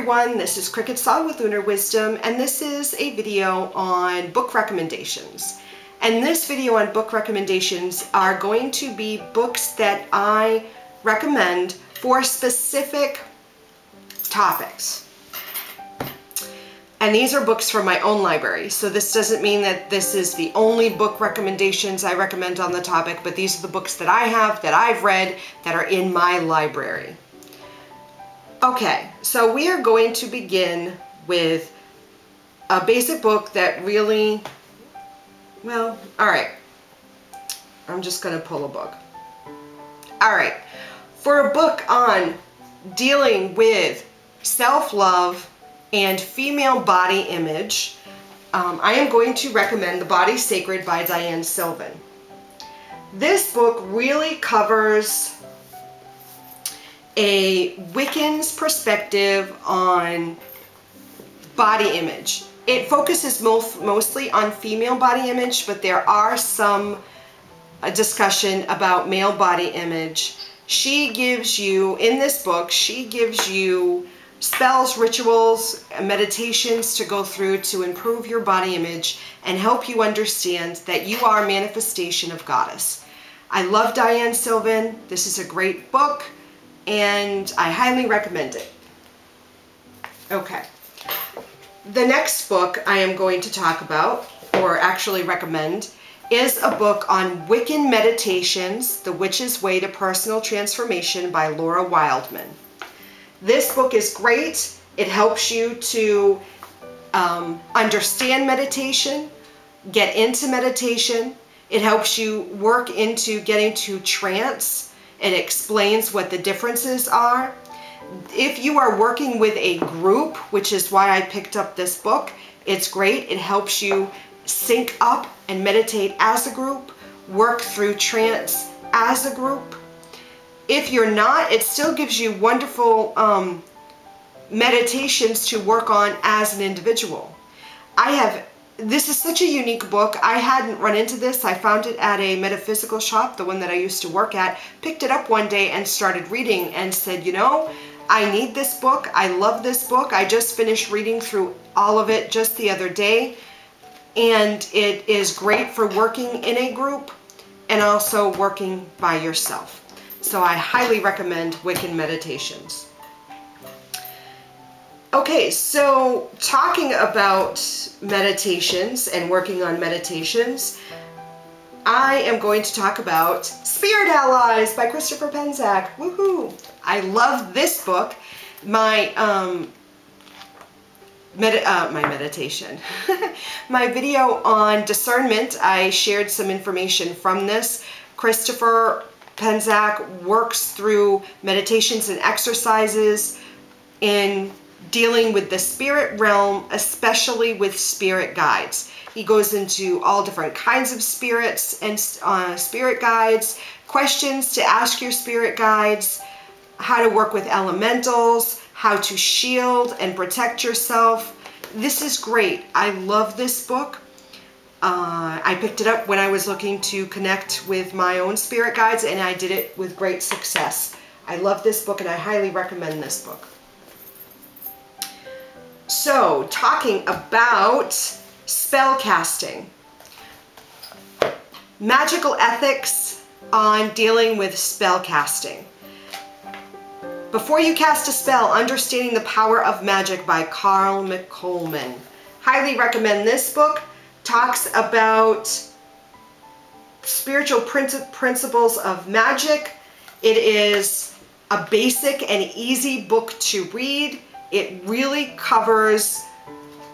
everyone, this is CricketSong with Lunar Wisdom, and this is a video on book recommendations. And this video on book recommendations are going to be books that I recommend for specific topics. And these are books from my own library, so this doesn't mean that this is the only book recommendations I recommend on the topic, but these are the books that I have, that I've read, that are in my library. Okay, so we are going to begin with a basic book that really, well, alright, I'm just going to pull a book. Alright, for a book on dealing with self-love and female body image, I am going to recommend The Body Sacred by Dianne Sylvan. This book really covers a Wiccan's perspective on body image. It focuses mostly on female body image, but there are some discussion about male body image. She gives you, in this book, she gives you spells, rituals, meditations to go through to improve your body image and help you understand that you are a manifestation of Goddess. I love Dianne Sylvan. This is a great book, and I highly recommend it. Okay. The next book I am going to talk about, or actually recommend, is a book on Wiccan Meditations, The Witch's Way to Personal Transformation by Wildman. This book is great. It helps you to understand meditation, get into meditation. It helps you work into getting to trance. It explains what the differences are. If you are working with a group, which is why I picked up this book, it's great. It helps you sync up and meditate as a group, work through trance as a group. If you're not, it still gives you wonderful meditations to work on as an individual. This is such a unique book. I hadn't run into this. I found it at a metaphysical shop, the one that I used to work at, picked it up one day and started reading and said, you know, I need this book. I love this book. I just finished reading through all of it just the other day. And it is great for working in a group and also working by yourself. So I highly recommend Wiccan Meditations. Okay, so talking about meditations and working on meditations, I am going to talk about Spirit Allies by Christopher Penczak. Woohoo! I love this book. My meditation. My video on discernment, I shared some information from this. Christopher Penczak works through meditations and exercises in dealing with the spirit realm, especially with spirit guides. He goes into all different kinds of spirits and spirit guides, questions to ask your spirit guides, how to work with elementals, how to shield and protect yourself. This is great. I love this book. I picked it up when I was looking to connect with my own spirit guides, and I did it with great success. I love this book, and I highly recommend this book. So, talking about spellcasting. Magical ethics on dealing with spellcasting. Before you cast a spell, Understanding the Power of Magic by McColman. Highly recommend this book. Talks about spiritual principles of magic. It is a basic and easy book to read. It really covers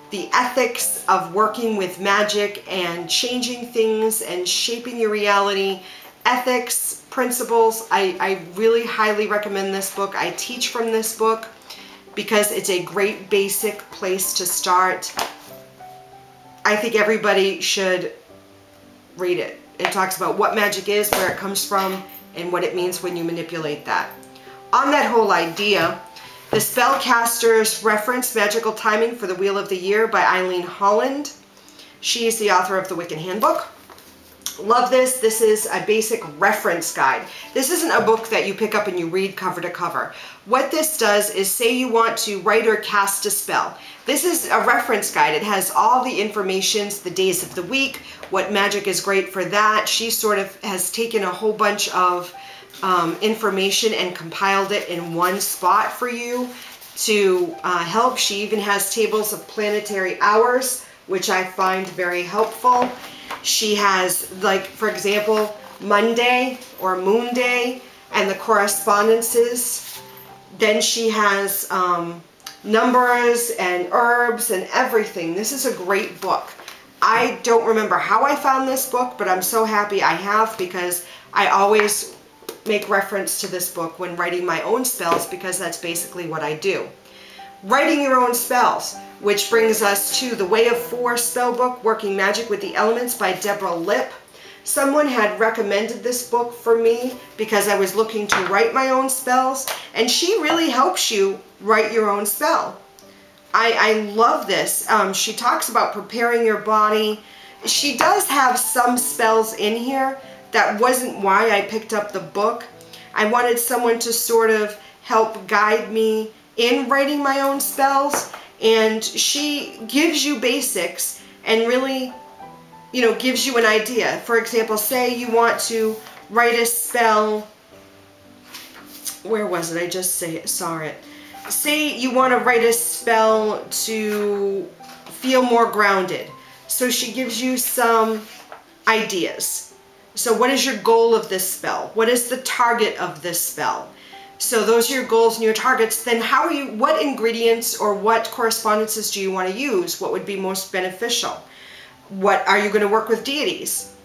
the ethics of working with magic and changing things and shaping your reality. Ethics, principles. I really highly recommend this book. I teach from this book because it's a great basic place to start. I think everybody should read it. It talks about what magic is, where it comes from, and what it means when you manipulate that. On that whole idea, the Spellcasters reference Magical Timing for the Wheel of the Year by Eileen Holland. She is the author of the Wiccan Handbook. Love this. This is a basic reference guide. This isn't a book that you pick up and you read cover to cover. What this does is, say you want to write or cast a spell. This is a reference guide. It has all the informations, the days of the week, what magic is great for that. She sort of has taken a whole bunch of information and compiled it in one spot for you to help. She even has tables of planetary hours, which I find very helpful. She has, like, for example, Monday or Moon Day and the correspondences. Then she has numbers and herbs and everything. This is a great book. I don't remember how I found this book, but I'm so happy I have, because I always make reference to this book when writing my own spells, because that's basically what I do. Writing your own spells, which brings us to The Way of Four Spellbook, Working Magic with the Elements by Deborah Lipp. Someone had recommended this book for me because I was looking to write my own spells, and she really helps you write your own spell. I love this. She talks about preparing your body. She does have some spells in here. That wasn't why I picked up the book. I wanted someone to sort of help guide me in writing my own spells, and she gives you basics and really, you know, gives you an idea. For example, say you want to write a spell, where was it? I just saw it. Say you want to write a spell to feel more grounded. So she gives you some ideas. So what is your goal of this spell? What is the target of this spell? So those are your goals and your targets. Then what ingredients or what correspondences do you want to use? What would be most beneficial? What are you going to work with deities?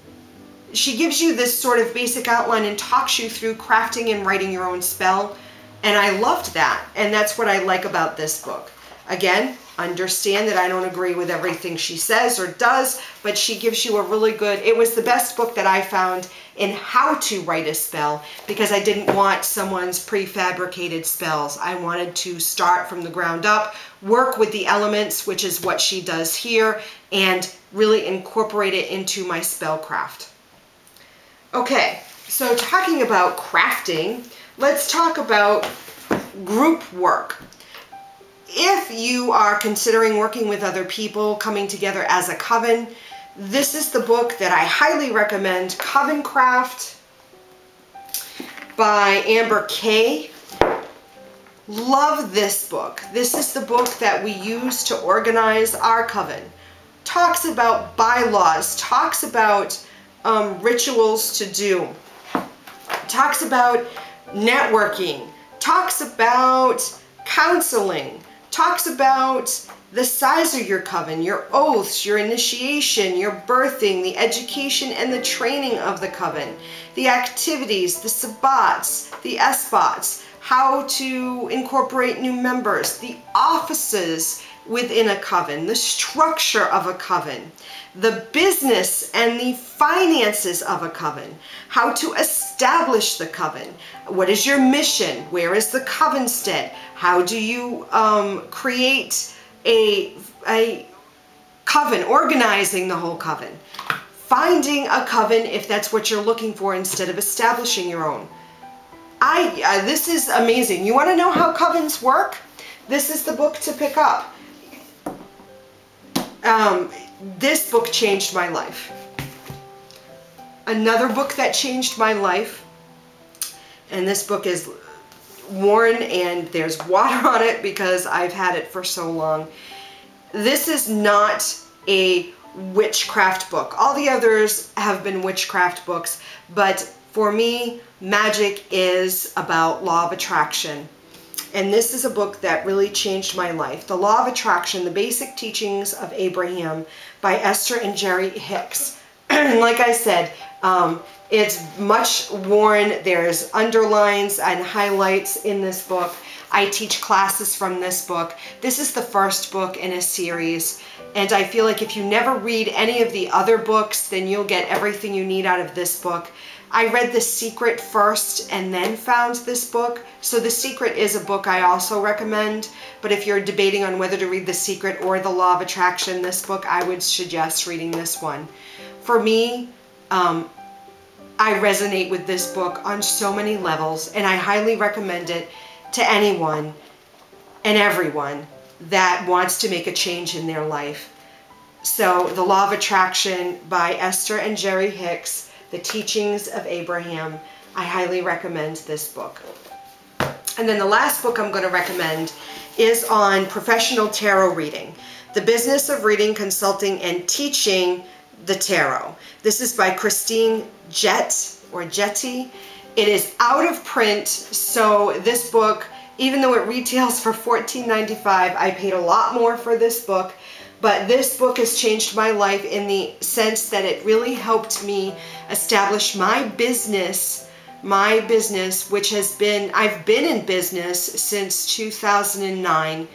She gives you this sort of basic outline and talks you through crafting and writing your own spell. And I loved that. And that's what I like about this book. Again, understand that I don't agree with everything she says or does, but she gives you a really good, it was the best book that I found in how to write a spell, because I didn't want someone's prefabricated spells. I wanted to start from the ground up, work with the elements, which is what she does here, and really incorporate it into my spellcraft. Okay, so talking about crafting, let's talk about group work. If you are considering working with other people, coming together as a coven, this is the book that I highly recommend, Covencraft by Amber K. Love this book. This is the book that we use to organize our coven. Talks about bylaws, talks about rituals to do, talks about networking, talks about counseling, talks about the size of your coven, your oaths, your initiation, your birthing, the education and the training of the coven, the activities, the sabbats, the esbats, how to incorporate new members, the offices within a coven, the structure of a coven, the business and the finances of a coven, how to establish the coven, what is your mission, where is the covenstead, how do you create a coven, organizing the whole coven, finding a coven if that's what you're looking for instead of establishing your own. This is amazing. You want to know how covens work? This is the book to pick up. This book changed my life. Another book that changed my life, and this book is worn and there's water on it because I've had it for so long. This is not a witchcraft book. All the others have been witchcraft books, but for me, magic is about law of attraction. And this is a book that really changed my life. The Law of Attraction, The Basic Teachings of Abraham by Esther and Jerry Hicks. Like I said, it's much worn. There's underlines and highlights in this book. I teach classes from this book. This is the first book in a series. And I feel like if you never read any of the other books, then you'll get everything you need out of this book. I read The Secret first and then found this book. So The Secret is a book I also recommend. But if you're debating on whether to read The Secret or The Law of Attraction, this book, I would suggest reading this one. For me, I resonate with this book on so many levels, and I highly recommend it to anyone and everyone that wants to make a change in their life. So, The Law of Attraction by Esther and Jerry Hicks, The Teachings of Abraham. I highly recommend this book. And then the last book I'm going to recommend is on professional tarot reading. The Business of Reading, Consulting, and Teaching the Tarot. This is by Jette or Jette. It is out of print, so this book, even though it retails for $14.95, I paid a lot more for this book, but this book has changed my life in the sense that it really helped me establish my business, which has been, I've been in business since 2009,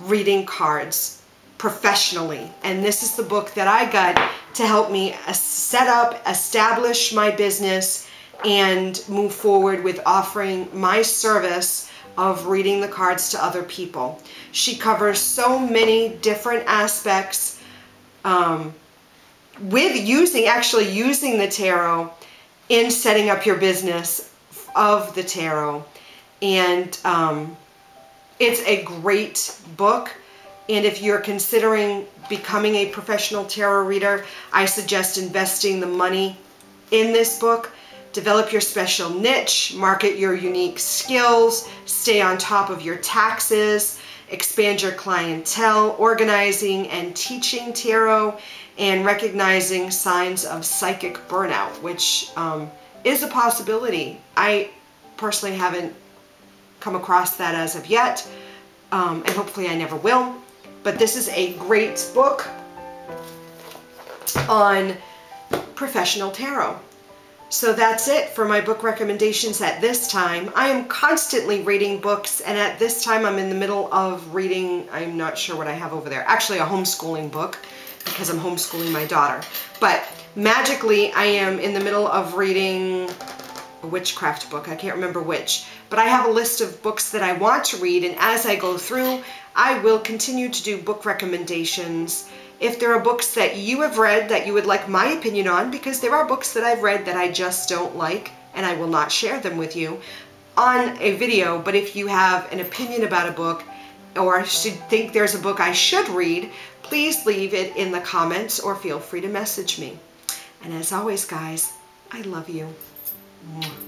reading cards professionally. And this is the book that I got to help me set up, establish my business, and move forward with offering my service of reading the cards to other people. She covers so many different aspects with using the tarot in setting up your business of the tarot. And it's a great book. And if you're considering becoming a professional tarot reader, I suggest investing the money in this book. Develop your special niche, market your unique skills, stay on top of your taxes, expand your clientele, organizing and teaching tarot, and recognizing signs of psychic burnout, which is a possibility. I personally haven't come across that as of yet, and hopefully I never will. But this is a great book on professional tarot. So that's it for my book recommendations at this time. I am constantly reading books, and at this time I'm in the middle of reading, I'm not sure what I have over there, actually a homeschooling book, because I'm homeschooling my daughter. But magically, I am in the middle of reading a witchcraft book. I can't remember which. But I have a list of books that I want to read, and as I go through, I will continue to do book recommendations. If there are books that you have read that you would like my opinion on, because there are books that I've read that I just don't like, and I will not share them with you on a video, but if you have an opinion about a book, or think there's a book I should read, please leave it in the comments or feel free to message me. And as always, guys, I love you. Mwah.